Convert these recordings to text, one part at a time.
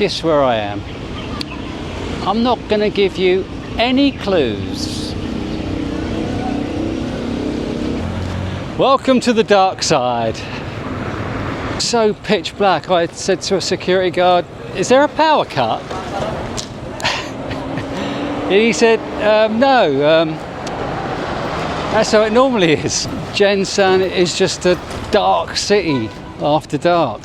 Guess where I am? I'm not going to give you any clues. Welcome to the dark side. So pitch black. I said to a security guard, "Is there a power cut?" He said, "No, that's how it normally is." Gensan is just a dark city after dark.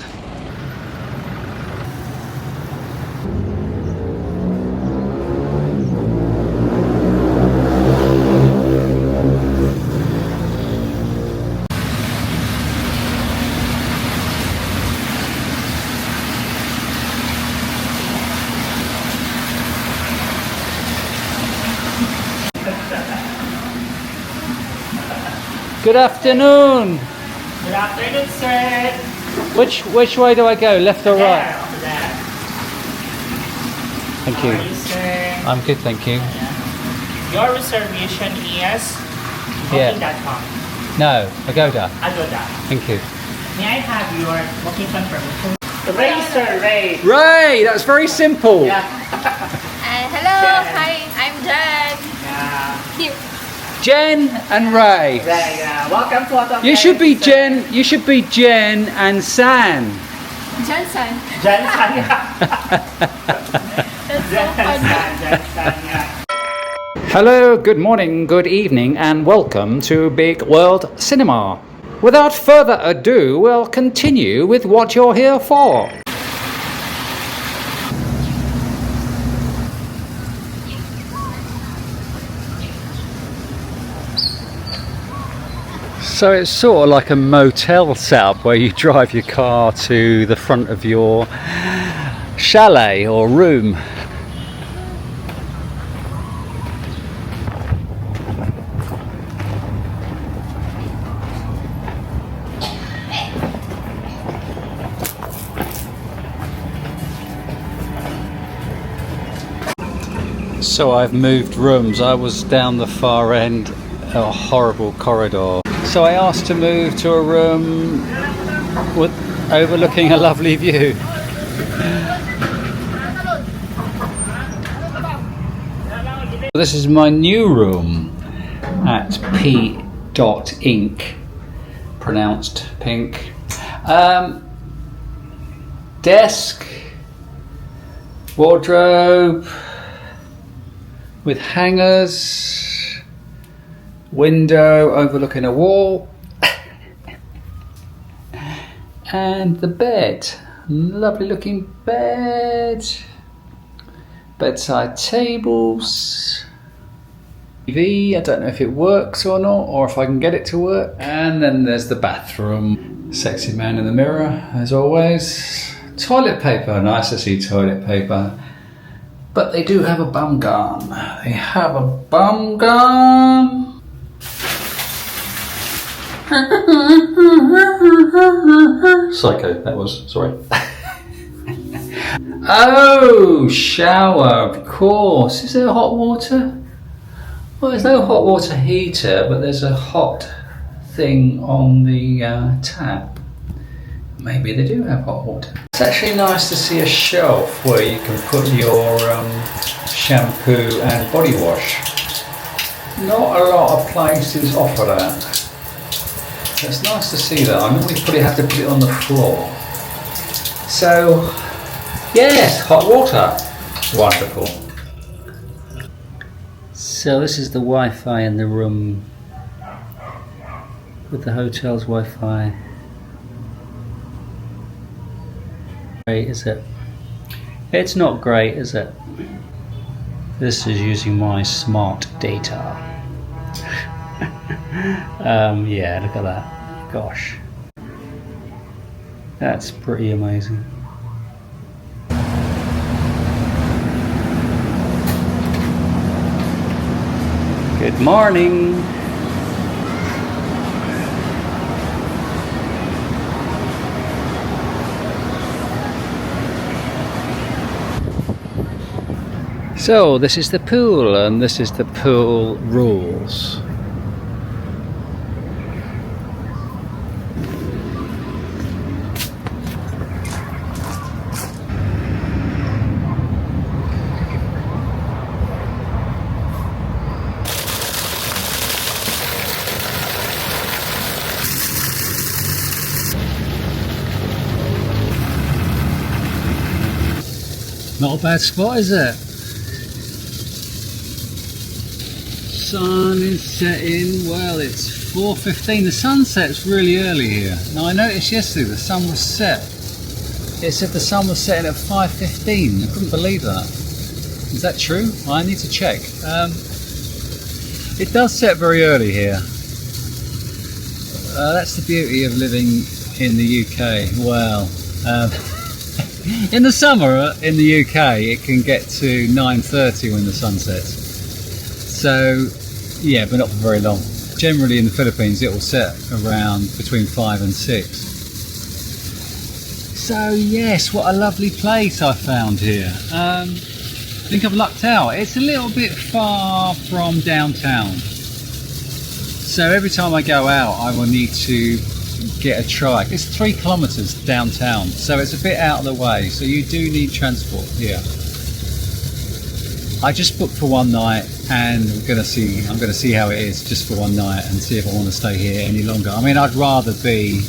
Good afternoon. Good afternoon, sir. Which way do I go? Left or right? There. Thank How you. are you, sir? I'm good, thank you. Your reservation is Yeah. booking.com. No, Agoda. Agoda. Thank you. May I have your booking confirmation? Ray, sir, Ray. Ray, that's very simple. Yeah. Hello, Jen. hi, I'm Jen. Yeah. Here. Jen and Ray. Ray, welcome to Autumn. You should be Jen. You should be Jen and San. Johnson. Jensen. That's so funny. Jensen, yeah. Hello, good morning, good evening, and welcome to Big World Cinema. Without further ado, we'll continue with what you're here for. So it's sort of like a motel setup where you drive your car to the front of your chalet or room. So I've moved rooms. I was down the far end, a horrible corridor. So I asked to move to a room with overlooking a lovely view. This is my new room at P. Inc. Pronounced pink. Desk, wardrobe with hangers. Window overlooking a wall and the bed, lovely looking bed, bedside tables, TV, I don't know if it works or not or if I can get it to work, and then there's the bathroom, sexy man in the mirror as always, toilet paper, nice to see toilet paper, but they do have a bum gun, Psycho, that was, sorry. Oh, shower, of course. Is there hot water? Well, there's no hot water heater, but there's a hot thing on the tap. Maybe they do have hot water. It's actually nice to see a shelf where you can put your shampoo and body wash. Not a lot of places offer that. It's nice to see that. I normally have to put it on the floor. So, yes, hot water. Wonderful. So this is the Wi-Fi in the room with the hotel's Wi-Fi. Great, is it? It's not great, is it? This is using my smart data. Yeah, look at that. Gosh. That's pretty amazing. Good morning. So this is the pool and this is the pool rules. Not a bad spot, is it? Sun is setting. Well, it's 4:15. The sun sets really early here. Now I noticed yesterday the sun was set. It said the sun was setting at 5:15. I couldn't believe that. Is that true? I need to check. It does set very early here. That's the beauty of living in the UK. Well, in the summer in the UK it can get to 9:30 when the sun sets. So yeah, but not for very long. Generally in the Philippines it will set around between 5 and 6. So yes, what a lovely place I found here. I think I've lucked out. It's a little bit far from downtown. So every time I go out I will need to get a trike. It's 3 kilometers downtown, so it's a bit out of the way, so you do need transport here. I just booked for one night and I'm gonna see how it is just for one night and see if I want to stay here any longer. I mean, I'd rather be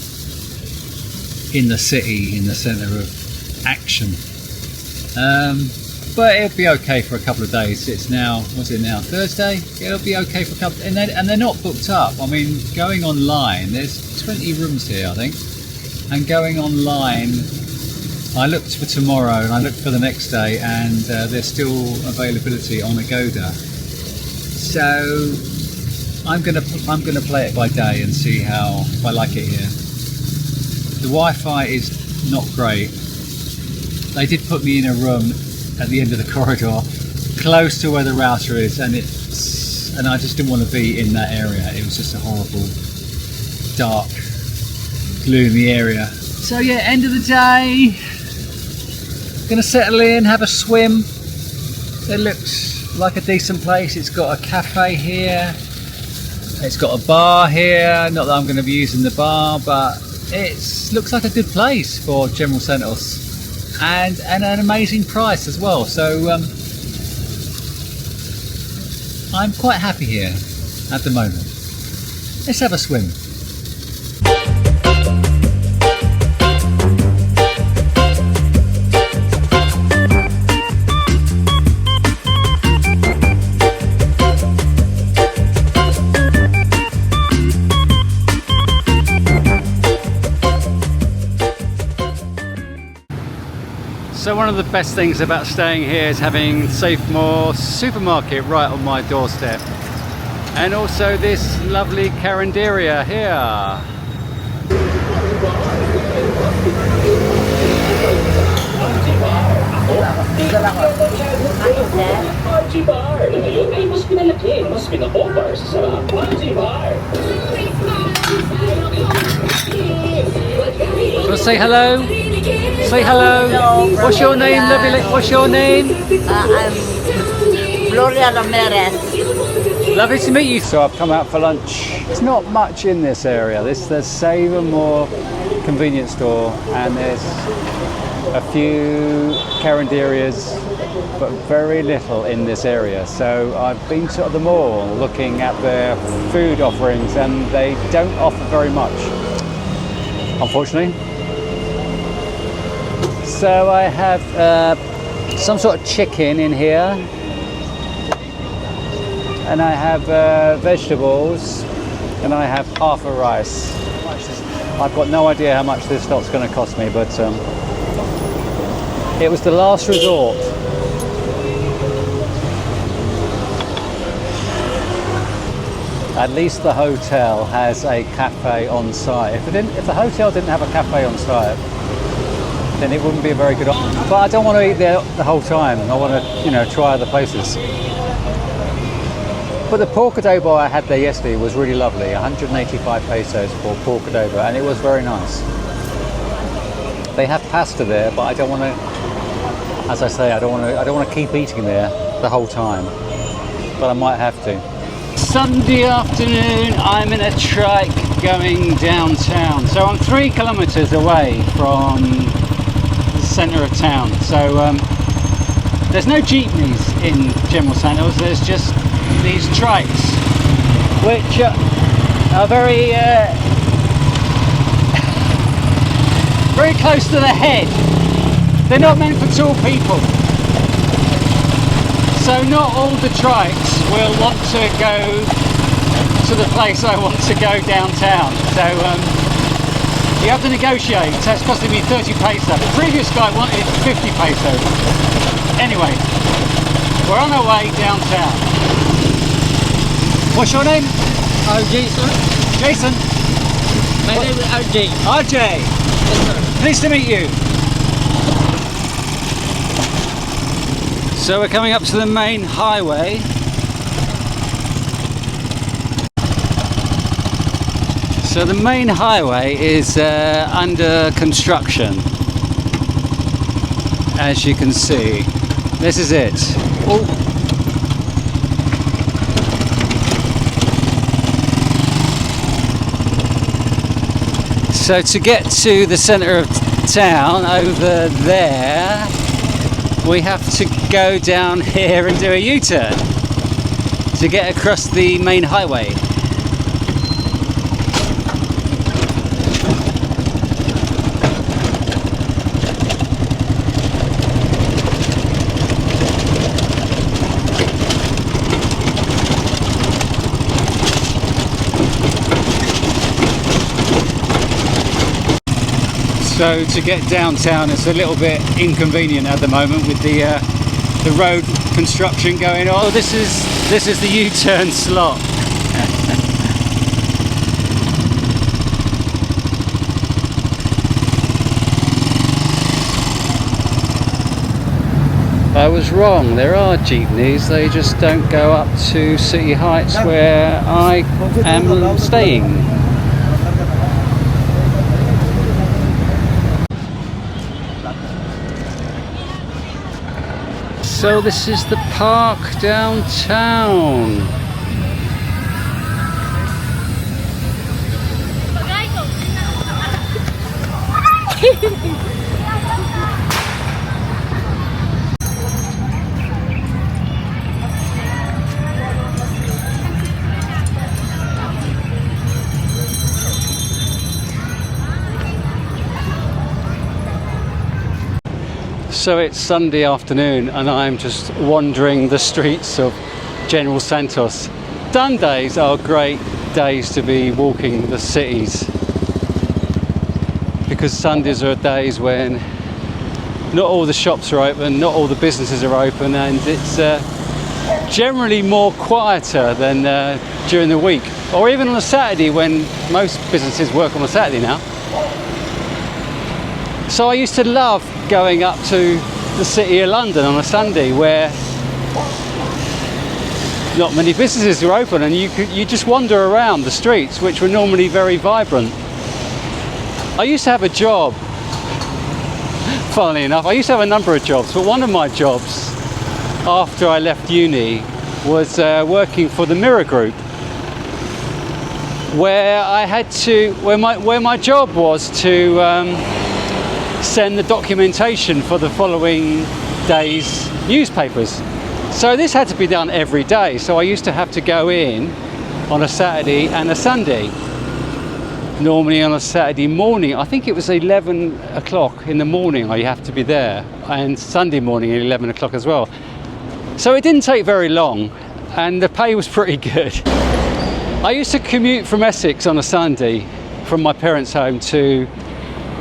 in the city, in the centre of action, but it'll be okay for a couple of days. It's now, what's it now, Thursday? It'll be okay for a couple, and they're not booked up. I mean, going online, there's 20 rooms here I think, and going online I looked for tomorrow and I looked for the next day, and there's still availability on Agoda. So I'm gonna play it by day and see how if I like it here. The Wi-Fi is not great. They did put me in a room at the end of the corridor, close to where the router is, and I just didn't want to be in that area. It was just a horrible, dark, gloomy area. So yeah, end of the day. Gonna settle in, have a swim. It looks like a decent place. It's got a cafe here. It's got a bar here. Not that I'm going to be using the bar, but it looks like a good place for General Santos, and an amazing price as well. So I'm quite happy here at the moment. Let's have a swim. So one of the best things about staying here is having Safemore supermarket right on my doorstep, and also this lovely carinderia here. Wanna say hello? Say hello. Hello. What's your name, lovely? What's your name? I'm Gloria Ramirez. Lovely to meet you. So I've come out for lunch. There's not much in this area. There's Safemore convenience store, and there's a few carinderias, but very little in this area. So I've been to the mall looking at their food offerings, and they don't offer very much, unfortunately. So I have some sort of chicken in here, and I have vegetables, and I have half a rice. I've got no idea how much this stock's going to cost me, but it was the last resort. At least the hotel has a cafe on site. If the hotel didn't have a cafe on site, then it wouldn't be a very good option. But I don't want to eat there the whole time. I want to, try other places. But the pork adobo I had there yesterday was really lovely. 185 pesos for pork adobo, and it was very nice. They have pasta there, but I don't want to. As I say, I don't want to keep eating there the whole time. But I might have to. Sunday afternoon, I'm in a trike going downtown. So I'm 3 kilometers away from the centre of town. So there's no jeepneys in General Santos. There's just these trikes, which are very very close to the head. They're not meant for tall people. So not all the trikes will want to go to the place I want to go downtown. So you have to negotiate. So it's costing me 30 peso. The previous guy wanted 50 peso. Anyway, we're on our way downtown. What's your name? Jason. Jason. My name is RJ. RJ. Yes, sir. Pleased to meet you. So we're coming up to the main highway. So the main highway is under construction, as you can see. This is it. Oh. So to get to the centre of town over there, we have to go down here and do a U-turn to get across the main highway. So to get downtown, it's a little bit inconvenient at the moment with the road construction going on. Oh, this is the U-turn slot. I was wrong. There are jeepneys. They just don't go up to City Heights where I am staying. So this is the park downtown. So it's Sunday afternoon and I'm just wandering the streets of General Santos. Sundays are great days to be walking the cities because Sundays are days when not all the shops are open, not all the businesses are open, and it's generally more quieter than during the week, or even on a Saturday when most businesses work on a Saturday now. So I used to love going up to the City of London on a Sunday where not many businesses were open and you just wander around the streets, which were normally very vibrant. I used to have a job, funnily enough, I used to have a number of jobs, but one of my jobs after I left uni was working for the Mirror Group, where I had to, where my job was to send the documentation for the following day's newspapers. So this had to be done every day. So I used to have to go in on a Saturday and a Sunday. Normally on a Saturday morning, I think it was 11 o'clock in the morning I have to be there, and Sunday morning at 11 o'clock as well. So it didn't take very long and the pay was pretty good. I used to commute from Essex on a Sunday from my parents' home to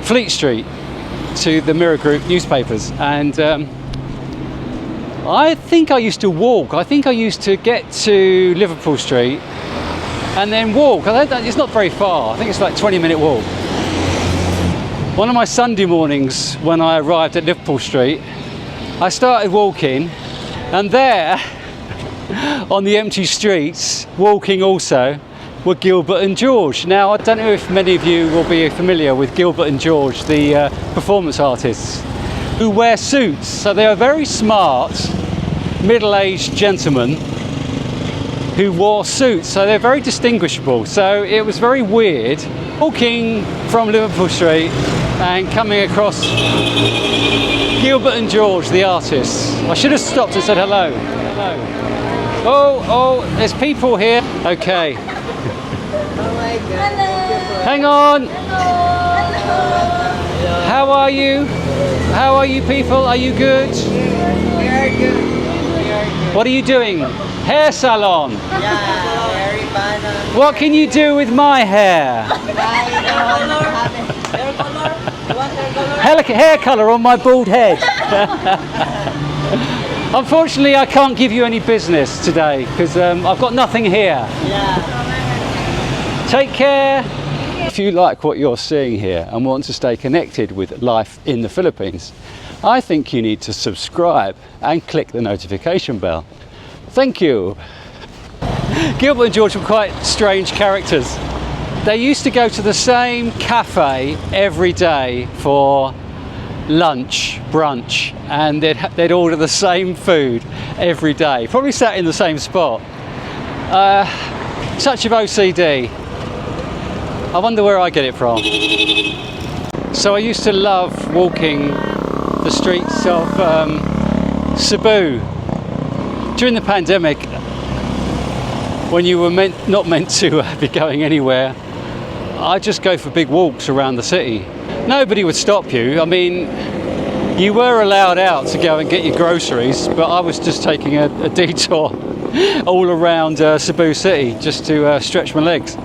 Fleet Street to the Mirror Group newspapers, and I think I used to walk. I think I used to get to Liverpool Street and then walk. It's not very far. I think it's like a 20-minute walk. One of my Sunday mornings when I arrived at Liverpool Street, I started walking, and there on the empty streets, walking also, were Gilbert and George. Now, I don't know if many of you will be familiar with Gilbert and George, the performance artists, who wear suits. So they are very smart, middle-aged gentlemen who wore suits. So they're very distinguishable. So it was very weird walking from Liverpool Street and coming across Gilbert and George, the artists. I should have stopped and said hello. Hello. Oh, there's people here. Okay. Hang on. How are you? How are you people? Are you good? We are good. We are What are you doing? Hair salon. Yeah, very fun. What can you do with my hair? Hair colour on my bald head. Unfortunately, I can't give you any business today because I've got nothing here. Yeah. Take care. If you like what you're seeing here and want to stay connected with life in the Philippines, I think you need to subscribe and click the notification bell. Thank you. Gilbert and George were quite strange characters. They used to go to the same cafe every day for lunch, brunch, and they'd order the same food every day. Probably sat in the same spot. Touch of OCD. I wonder where I get it from. So I used to love walking the streets of Cebu. During the pandemic, when you were not meant to be going anywhere, I'd just go for big walks around the city. Nobody would stop you. I mean, you were allowed out to go and get your groceries, but I was just taking a detour all around Cebu City just to stretch my legs.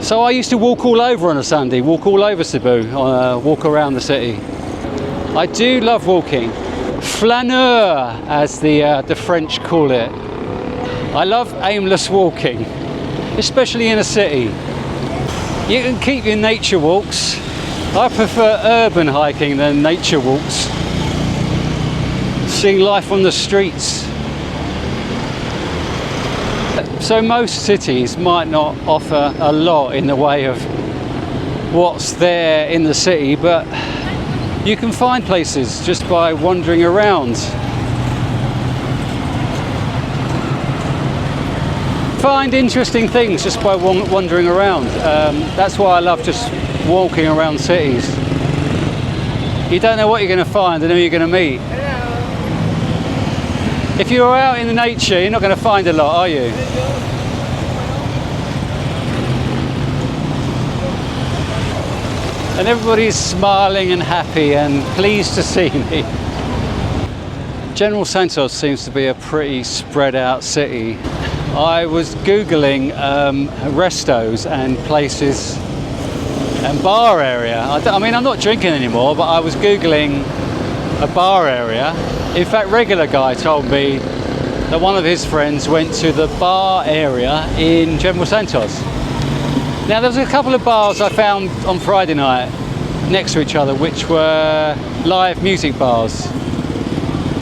So I used to walk all over on a Sunday, walk all over Cebu, walk around the city. I do love walking. Flaneur, as the French call it. I love aimless walking, especially in a city. You can keep your nature walks. I prefer urban hiking than nature walks. Seeing life on the streets. So most cities might not offer a lot in the way of what's there in the city, but you can find places just by wandering around. Find interesting things just by wandering around. That's why I love just walking around cities. You don't know what you're going to find and who you're going to meet. If you're out in the nature, you're not going to find a lot, are you? And everybody's smiling and happy and pleased to see me. General Santos seems to be a pretty spread out city. I was Googling restos and places and bar area. I mean, I'm not drinking anymore, but I was Googling a bar area. In fact, regular guy told me that one of his friends went to the bar area in General Santos. Now, there was a couple of bars I found on Friday night next to each other, which were live music bars.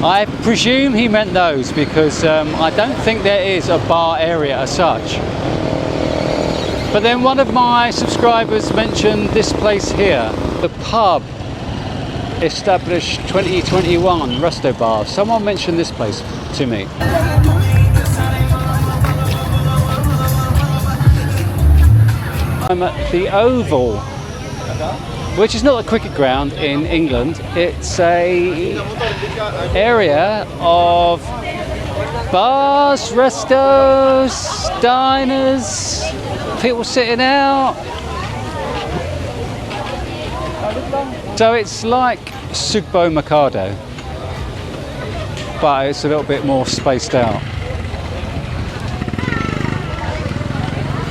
I presume he meant those because I don't think there is a bar area as such. But then one of my subscribers mentioned this place here, the pub, established 2021, Resto Bar. Someone mentioned this place to me. I'm at the Oval, which is not a cricket ground in England. It's a area of bars, restos, diners, people sitting out. So it's like Sugbo Mercado, but it's a little bit more spaced out.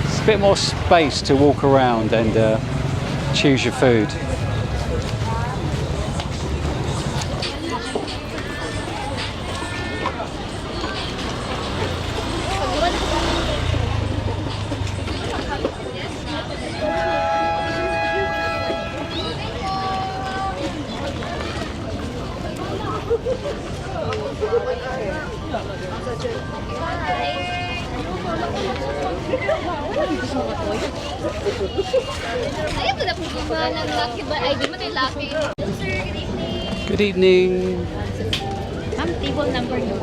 It's a bit more space to walk around and choose your food. Good evening. Ma'am, table number yun.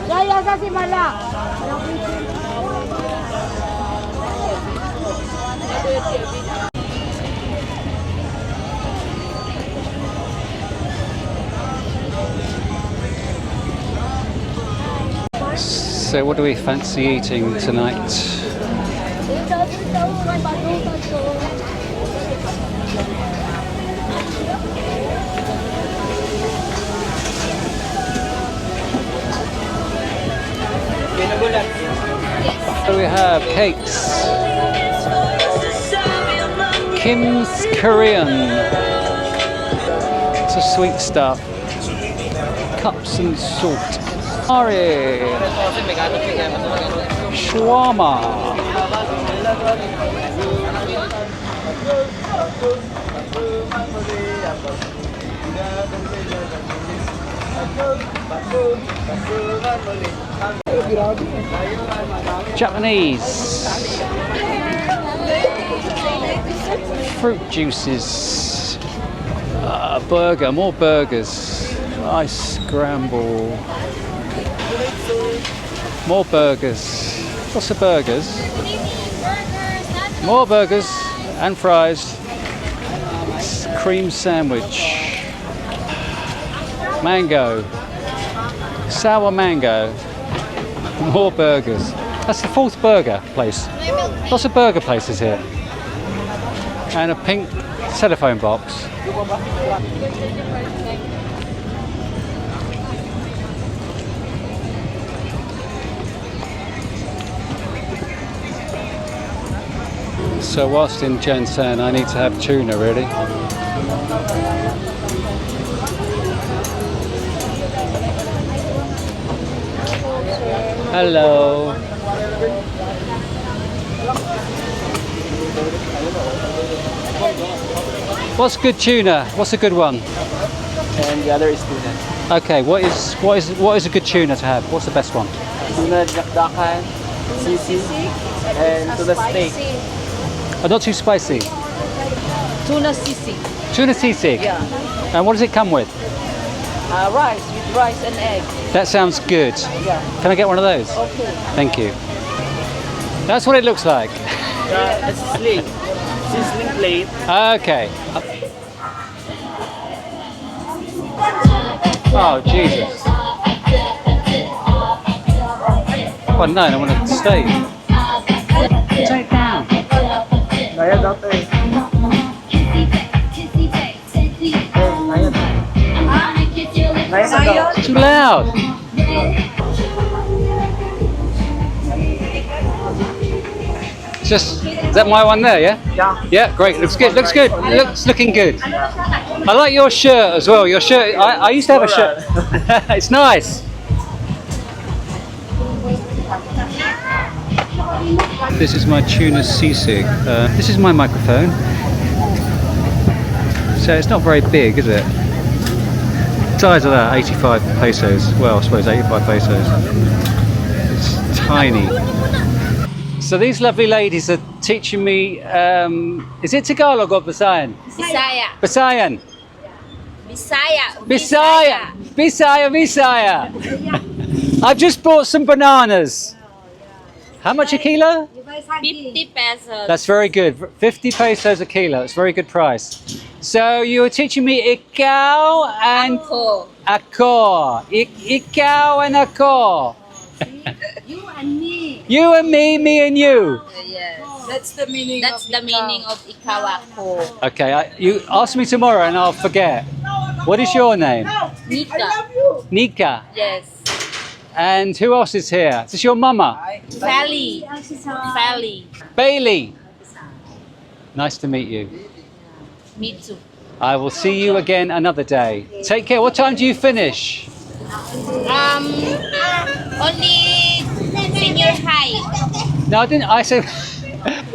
Yaya sa si Mala. So what do we fancy eating tonight? So we have cakes. Kim's Korean. It's a sweet stuff. Cups and salt. Ari. Shawarma. Japanese. Fruit juices. Burger, more burgers. Ice scramble. More burgers. Lots of burgers. More burgers and fries. Cream sandwich. Mango. Sour mango. More burgers. That's the fourth burger place. Lots of burger places here. And a pink telephone box. So whilst in Jansan, I need to have tuna really. Hello. What's good tuna? What's a good one? And the other is tuna. Okay, what is a good tuna to have? What's the best one? Tuna dakdakan, sisig, and tuna steak. Oh, not too spicy. Tuna sisig. Tuna sisig. Yeah. And what does it come with? Rice with rice and egg. That sounds good. Yeah. Can I get one of those? Okay. Thank you. That's what it looks like. It's sling. Sizzling plate. Okay. Oh, Jesus. Oh, no, I want to stay. Take it down. Bayad doctor. Too loud. Just, is that my one there, yeah? Yeah. Yeah, great. Looks good. Looks good. Looking good. I like your shirt as well. Your shirt. I used to have a shirt. It's nice. This is my tuna sisig. This is my microphone. So it's not very big, is it? Size of that, 85 pesos. Well, I suppose 85 pesos. It's tiny. So these lovely ladies are teaching me, is it Tagalog or Visayan? Bisaya. Visayan. Bisaya. Bisaya. Bisaya, Bisaya. I've just bought some bananas. How much a kilo? 50 pesos. That's very good. 50 pesos a kilo. It's a very good price. So you were teaching me ikaw and Ako. ako. Ikaw and ako. You and me. You and me and you. Yes. That's the meaning That's the meaning of ikaw ako. Okay, you ask me tomorrow and I'll forget. What is your name? Nika. Nika. Yes. And who else is here? Is this your mama? Fally. Fally. Bailey. Nice to meet you. Me too. I will see you again another day. Take care. What time do you finish? Only senior high. No, I didn't. I said.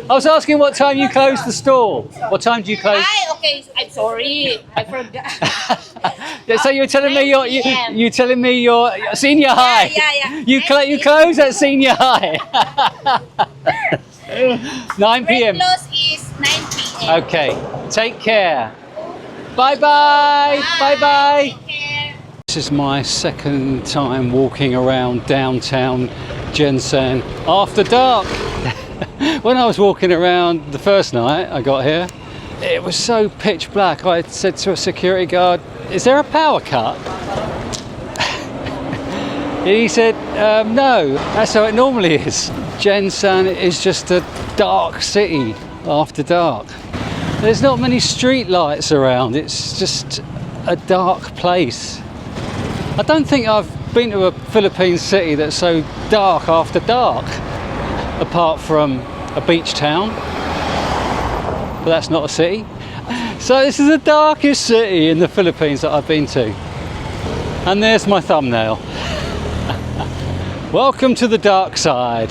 I was asking what time you close the store. What time do you close? Okay. I'm sorry. I forgot. So you're telling me 9 PM. you're telling me you're senior high. Yeah. You close at senior high. 9 p.m. Close is 9 p.m. Okay. Take care. Bye bye. Bye bye. Take care. This is my second time walking around downtown Jansan after dark. When I was walking around the first night I got here, it was so pitch black. I said to a security guard, "Is there a power cut?" He said, "No, that's how it normally is." Gensan is just a dark city after dark. There's not many street lights around. It's just a dark place. I don't think I've been to a Philippine city that's so dark after dark, apart from a beach town, but that's not a city. So this is the darkest city in the Philippines that I've been to. And there's my thumbnail. Welcome to the dark side.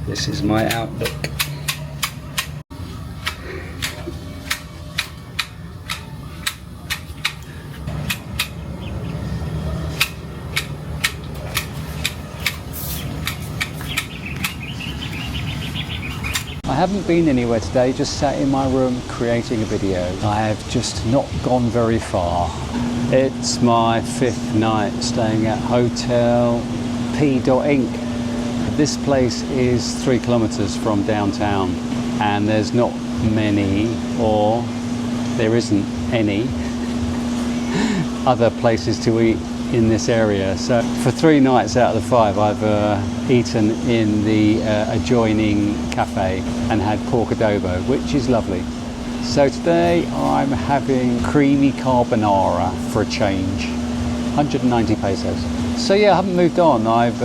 This is my outlook. I haven't been anywhere today, just sat in my room creating a video. I have just not gone very far. It's my 5th night staying at Hotel P. Inc. This place is 3 kilometers from downtown, and there's not many, or there isn't any, other places to eat in this area. So for 3 nights out of the 5 I've eaten in the adjoining cafe and had pork adobo, which is lovely. So today I'm having creamy carbonara for a change, 190 pesos. So yeah, I haven't moved on. I've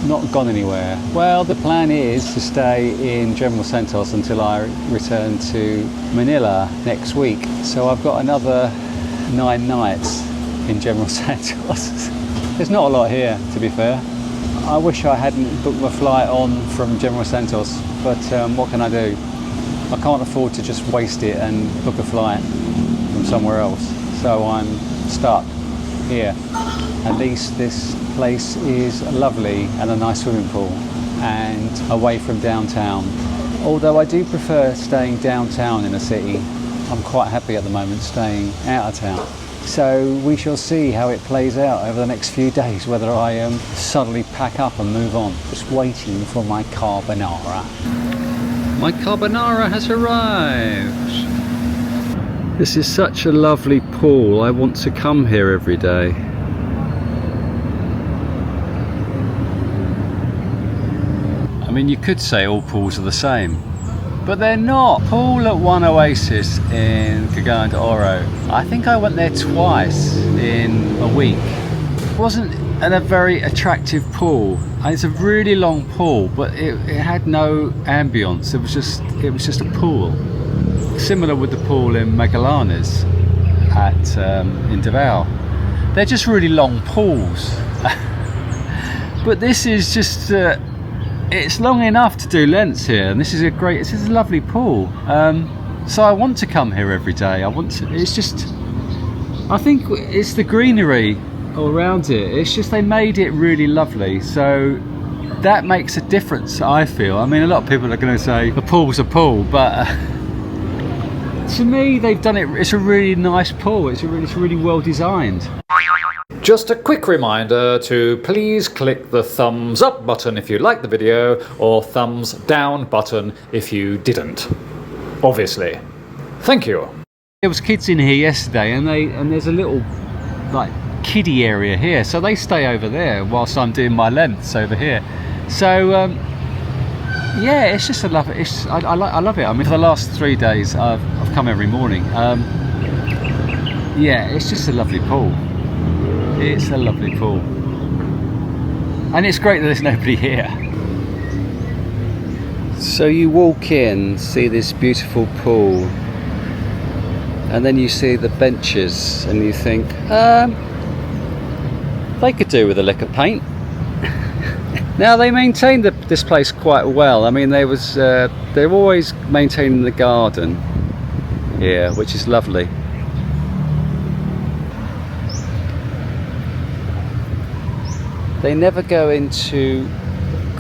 not gone anywhere. Well, the plan is to stay in General Santos until I return to Manila next week. So I've got another 9 nights in General Santos. There's not a lot here, to be fair. I wish I hadn't booked my flight on from General Santos, but what can I do? I can't afford to just waste it and book a flight from somewhere else. So I'm stuck here. At least this place is lovely and a nice swimming pool and away from downtown. Although I do prefer staying downtown in a city, I'm quite happy at the moment staying out of town. So we shall see how it plays out over the next few days, whether I suddenly pack up and move on. Just waiting for my carbonara. My carbonara has arrived. This is such a lovely pool. I want to come here every day. I mean, you could say all pools are the same, but they're not. Pool at One Oasis in Cagayan de Oro, I think I went there twice in a week. It wasn't a very attractive pool. It's a really long pool, but it had no ambience. It was just a pool. Similar with the pool in Magallanes in Davao. They're just really long pools. But this is just it's long enough to do lengths here, and this is a lovely pool. So I want to come here every day. I think it's the greenery all around it. It's just they made it really lovely, so that makes a difference, I feel. I mean, a lot of people are going to say a pool's a pool, but to me they've done it. It's a really nice pool. It's really well designed. Just a quick reminder to please click the thumbs up button if you liked the video, or thumbs down button if you didn't, obviously. Thank you. There was kids in here yesterday, and there's a little like kiddie area here, so they stay over there whilst I'm doing my lengths over here. So yeah, it's just I love it. I mean, for the last 3 days I've come every morning. Yeah, it's just a lovely pool. It's a lovely pool, and it's great that there's nobody here. So you walk in, see this beautiful pool, and then you see the benches, and you think, they could do with a lick of paint. Now they maintained this place quite well. I mean, they're always maintaining the garden here, which is lovely. They never go into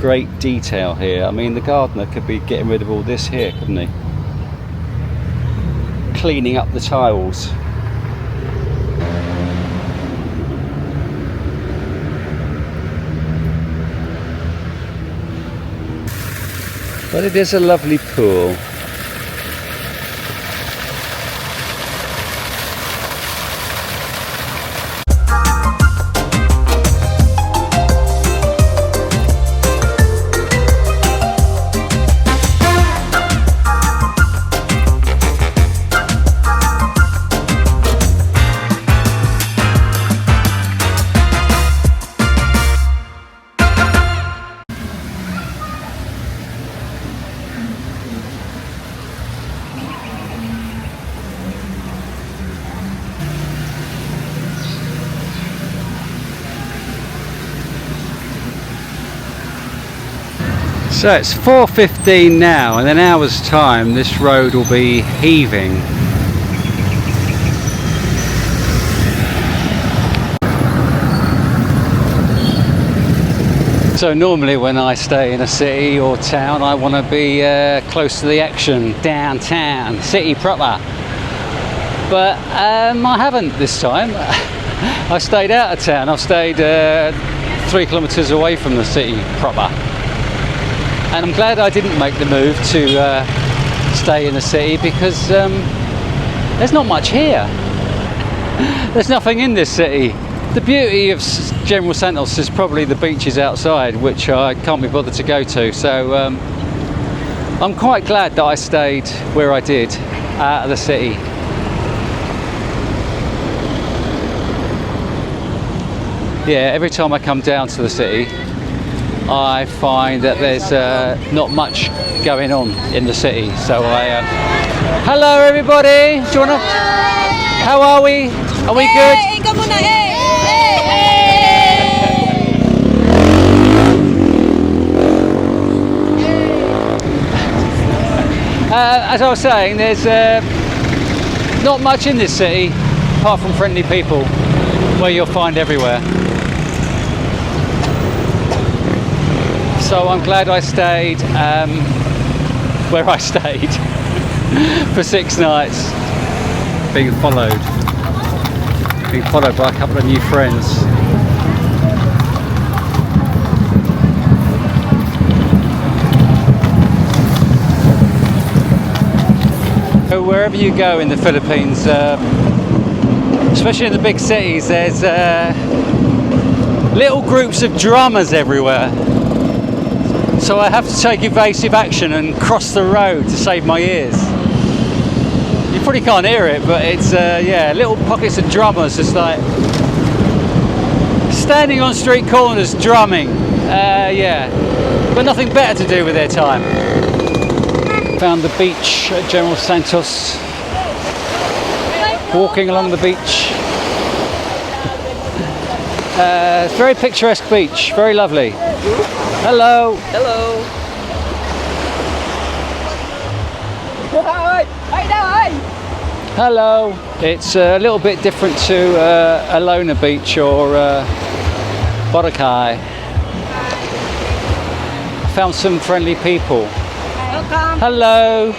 great detail here. I mean, the gardener could be getting rid of all this here, couldn't he? cleaning up the tiles. But it is a lovely pool. So it's 4:15 now, and in an hour's time this road will be heaving. So normally when I stay in a city or town, I want to be close to the action, downtown, city proper. But I haven't this time. I stayed out of town. I've stayed 3 kilometres away from the city proper. And I'm glad I didn't make the move to stay in the city, because there's not much here. There's nothing in this city. The beauty of General Santos is probably the beaches outside, which I can't be bothered to go to. So I'm quite glad that I stayed where I did, out of the city. Yeah, every time I come down to the city, I find that there's not much going on in the city. So hello everybody. Do you wanna? How are we? Are we good? As I was saying, there's not much in this city apart from friendly people, where you'll find everywhere. So I'm glad I stayed where I stayed for 6 nights. Being followed by a couple of new friends. So wherever you go in the Philippines, especially in the big cities, there's little groups of drummers everywhere. So I have to take evasive action and cross the road to save my ears. You probably can't hear it, but it's yeah, little pockets of drummers just like standing on street corners drumming. Yeah, but nothing better to do with their time. Found the beach at General Santos. Walking along the beach. It's a very picturesque beach, very lovely. Hello. Hello. Hello. It's a little bit different to Alona Beach or Boracay. Found some friendly people. Welcome. Hello.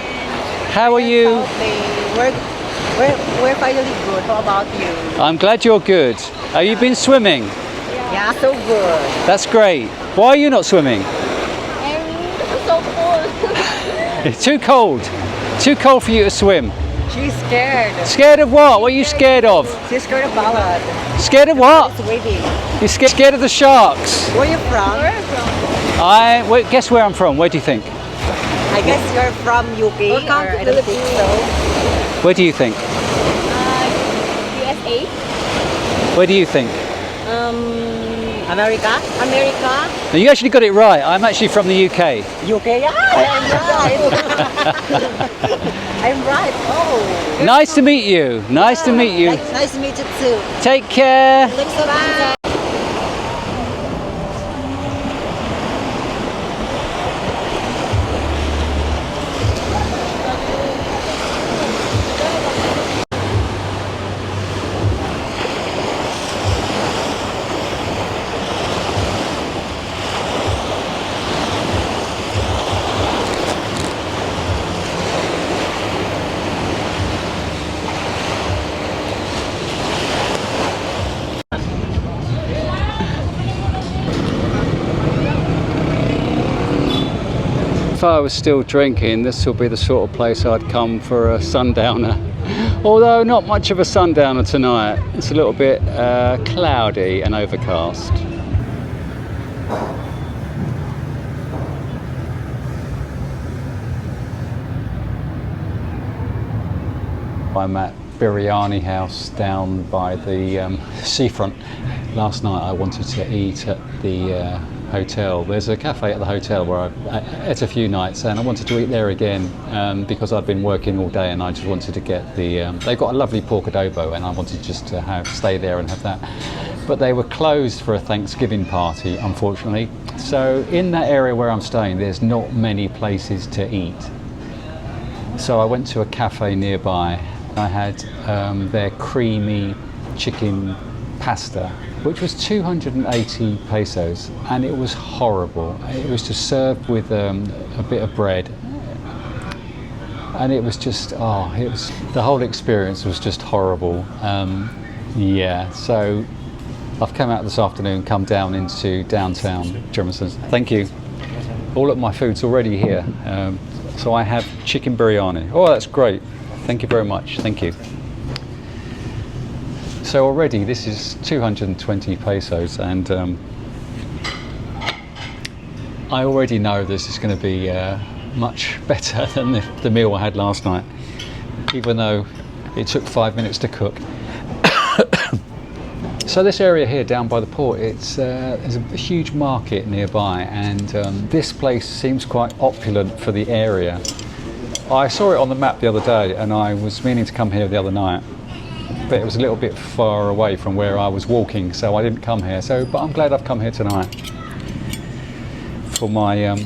How are you? We're finally good. How about you? I'm glad you're good. Have you been swimming? Yeah, so good. That's great. Why are you not swimming? It's so cold. It's too cold. Too cold for you to swim. She's scared. Scared of what? What are you scared of? She's scared of ballad. Scared of what? It's waiting. You're scared of the sharks. Where are you from? Guess where I'm from. Where do you think? I guess you're from UK. Welcome to Philippines. So. Where do you think? USA? Where do you think? America? No, you actually got it right. I'm actually from the UK. UK? Yeah, I'm right. I'm right. Oh. Nice to meet you. Nice to meet you. Nice to meet you too. Take care. Thanks so much. If I was still drinking, this will be the sort of place I'd come for a sundowner. Although not much of a sundowner tonight. It's a little bit cloudy and overcast. I'm at Biryani House down by the seafront. Last night I wanted to eat at the hotel. There's a cafe at the hotel where I ate a few nights, and I wanted to eat there again because I'd been working all day, and I just wanted to get the they've got a lovely pork adobo, and I wanted just to stay there and have that. But they were closed for a Thanksgiving party, unfortunately. So in that area where I'm staying, there's not many places to eat. So I went to a cafe nearby. I had their creamy chicken pasta, which was 280 pesos, and it was horrible. It was just served with a bit of bread, and it was just, the whole experience was just horrible. Yeah, so I've come out this afternoon, come down into downtown General Santos. Thank you. All of my food's already here. So I have chicken biryani. Oh, that's great. Thank you very much. Thank you. So already this is 220 pesos, and I already know this is going to be much better than the meal I had last night, even though it took 5 minutes to cook. So this area here down by the port, there's a huge market nearby, and this place seems quite opulent for the area. I saw it on the map the other day, and I was meaning to come here the other night, but it was a little bit far away from where I was walking, so I didn't come here. But I'm glad I've come here tonight for my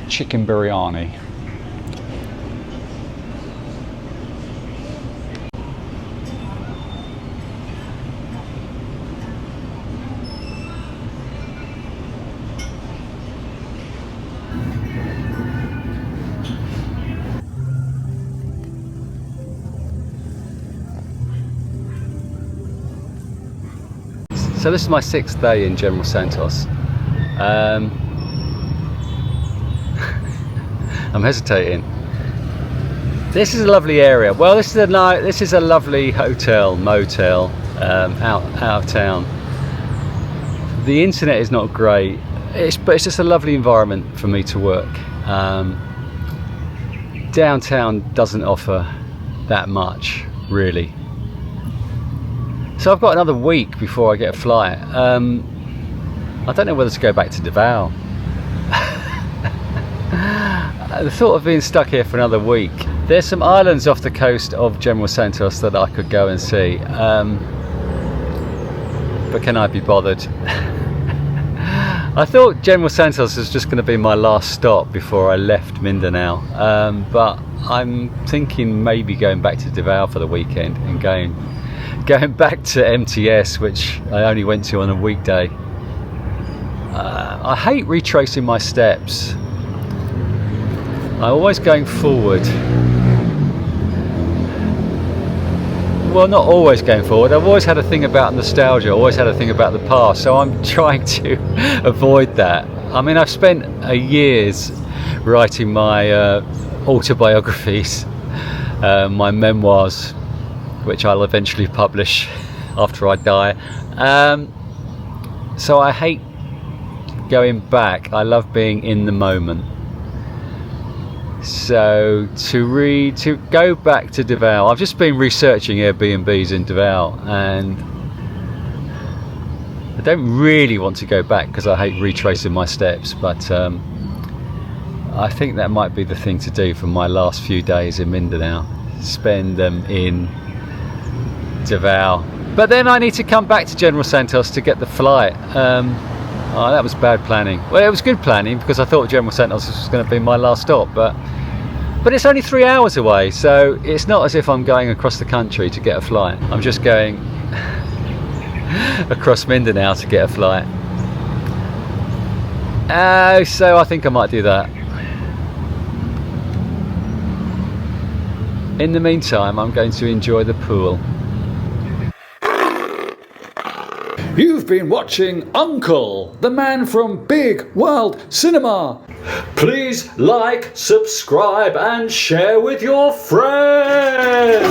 chicken biryani. So this is my 6th day in General Santos. I'm hesitating. This is a lovely area. Well, this is a lovely motel out of town. The internet is not great, but it's just a lovely environment for me to work. Downtown doesn't offer that much, really. So I've got another week before I get a flight. I don't know whether to go back to Davao. The thought of being stuck here for another week. There's some islands off the coast of General Santos that I could go and see, but can I be bothered? I thought General Santos was just going to be my last stop before I left Mindanao, but I'm thinking maybe going back to Davao for the weekend and going back to MTS, which I only went to on a weekday. I hate retracing my steps. I'm always going forward. Well, not always going forward. I've always had a thing about nostalgia, always had a thing about the past, so I'm trying to avoid that. I mean, I've spent years writing my autobiographies, my memoirs, which I'll eventually publish after I die. So I hate going back. I love being in the moment. So to go back to Davao, I've just been researching Airbnbs in Davao, and I don't really want to go back because I hate retracing my steps, but I think that might be the thing to do for my last few days in Mindanao, spend them in Davao. But then I need to come back to General Santos to get the flight. Oh, that was bad planning. Well, it was good planning because I thought General Santos was going to be my last stop, but it's only 3 hours away, so it's not as if I'm going across the country to get a flight. I'm just going across Mindanao to get a flight. So I think I might do that. In the meantime, I'm going to enjoy the pool. You've been watching Uncle, the man from Big World Cinema. Please like, subscribe and share with your friends.